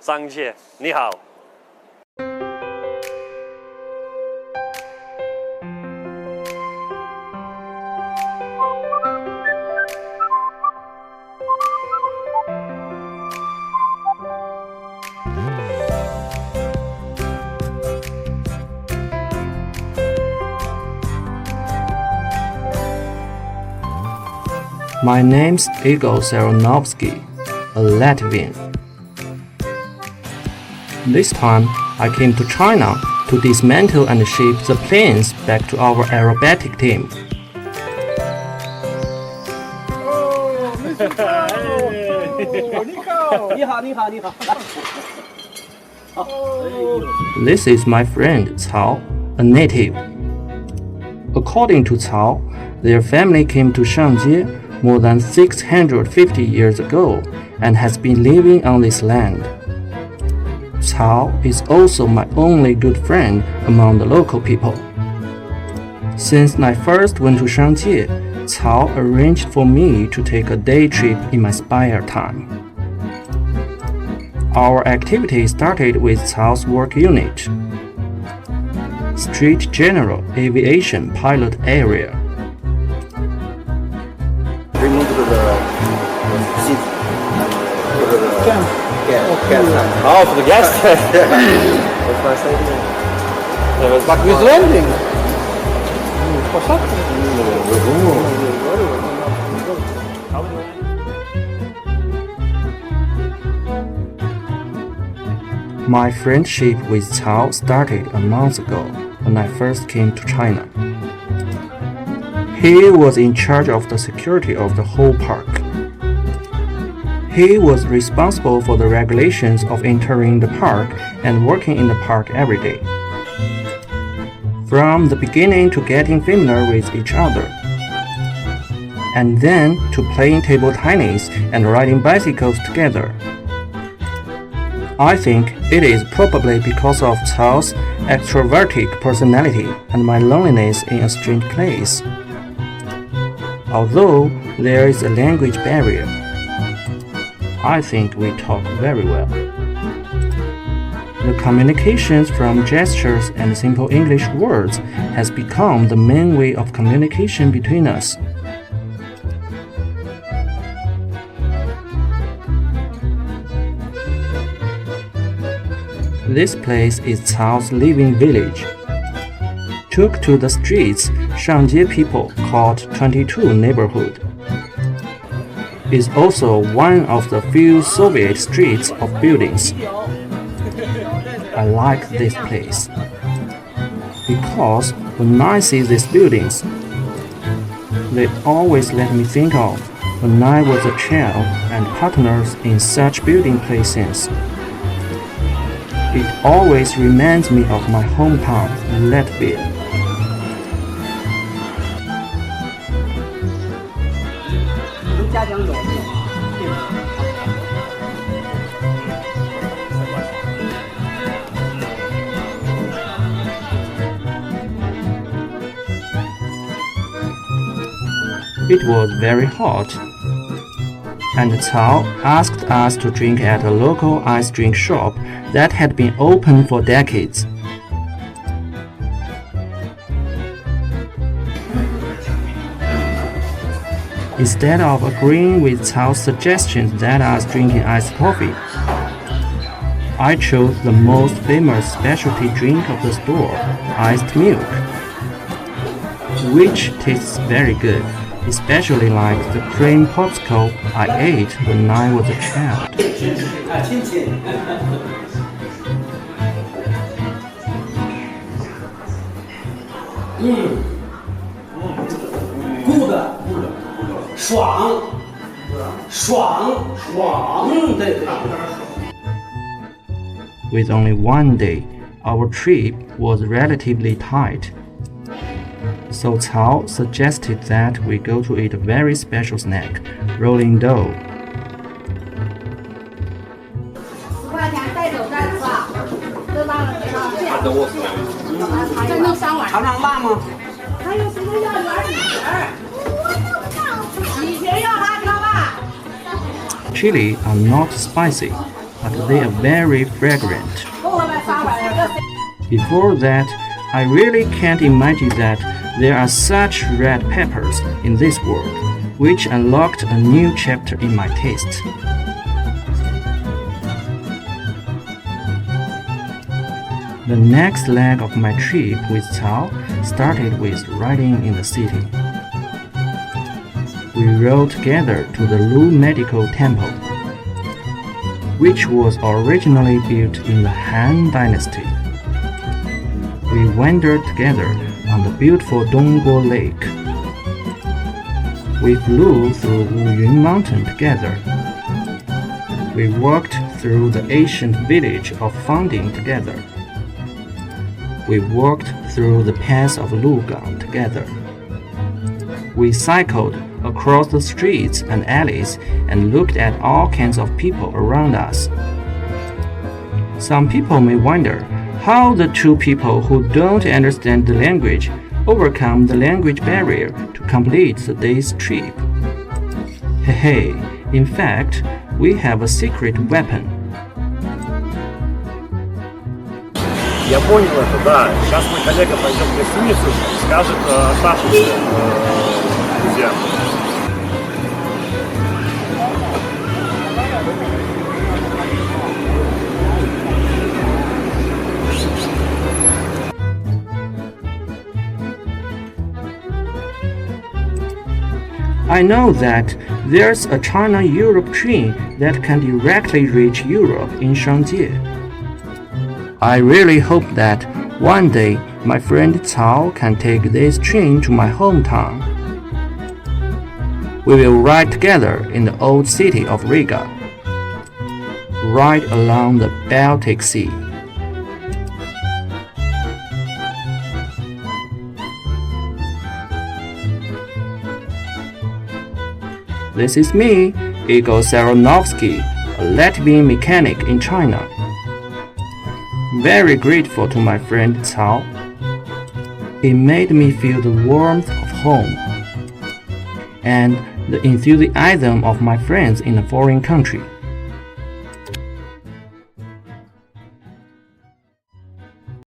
Shangjie, 你好。My name's Igor Saranovsky, a Latvian. This time, I came to China to dismantle and ship the planes back to our aerobatic team. This is my friend Cao, a native. According to Cao, their family came to Shangjie more than 650 years ago and has been living on this land. Cao is also my only good friend among the local people. Since I first went to Shangjie, Cao arranged for me to take a day trip in my spare time. Our activity started with Cao's work unit, Street General Aviation Pilot Area. Remove the seat. Oh, for the guest. That's my idea. But with landing. My friendship with Cao started a month ago when I first came to China. He was in charge of the security of the whole park. He was responsible for the regulations of entering the park and working in the park every day. From the beginning to getting familiar with each other, and then to playing table tennis and riding bicycles together. I think it is probably because of Cao's extrovertic personality and my loneliness in a strange place. Although there is a language barrier, I think we talk very well. The communications from gestures and simple English words has become the main way of communication between us. This place is Cao's living village. Took to the streets, Shangjie people called 22 neighborhood. Is also one of the few Soviet streets of buildings. I like this place because when I see these buildings, they always let me think of when I was a child and partners in such building places. It always reminds me of my hometown, Latvia. It was very hot, and Cao asked us to drink at a local ice drink shop that had been open for decades. Instead of agreeing with Cao's suggestions that us drinking iced coffee, I chose the most famous specialty drink of the store, iced milk, which tastes very good, especially like the cream popsicle I ate when I was a child. Good. 爽，对。 With only one day, our trip was relatively tight. So Cao suggested that we go to eat a very special snack, rolling dough. 10块钱带走再吃吧，这大了别了，这样。这能3碗。尝尝辣吗？还有谁要圆儿？喜鹊要辣条吧？ Chili are not spicy, but they are very fragrant. 够了呗，300了，这 Before that, I really can't imagine that there are such red peppers in this world, which unlocked a new chapter in my taste. The next leg of my trip with Cao started with riding in the city. We rode together to the Lu Medical Temple, which was originally built in the Han Dynasty. We wandered together on the beautiful Dongguo Lake. We flew through Wuyun Mountain together. We walked through the ancient village of Fangding together. We walked through the pass of Lugang together. We cycled across the streets and alleys and looked at all kinds of people around us. Some people may wonder how the two people who don't understand the language overcome the language barrier to complete the day's trip. Hey, in fact, we have a secret weapon. Я понял это, да. Сейчас мой коллега пойдет в гостиницу, скажет оставшимся друзьям. I know that there's a China-Europe train that can directly reach Europe in Shangjie. I really hope that one day my friend Cao can take this train to my hometown. We will ride together in the old city of Riga, right along the Baltic Sea. This is me, Igor Saranovsky, a Latvian mechanic in China. Very grateful to my friend Cao. He made me feel the warmth of home and the enthusiasm of my friends in a foreign country.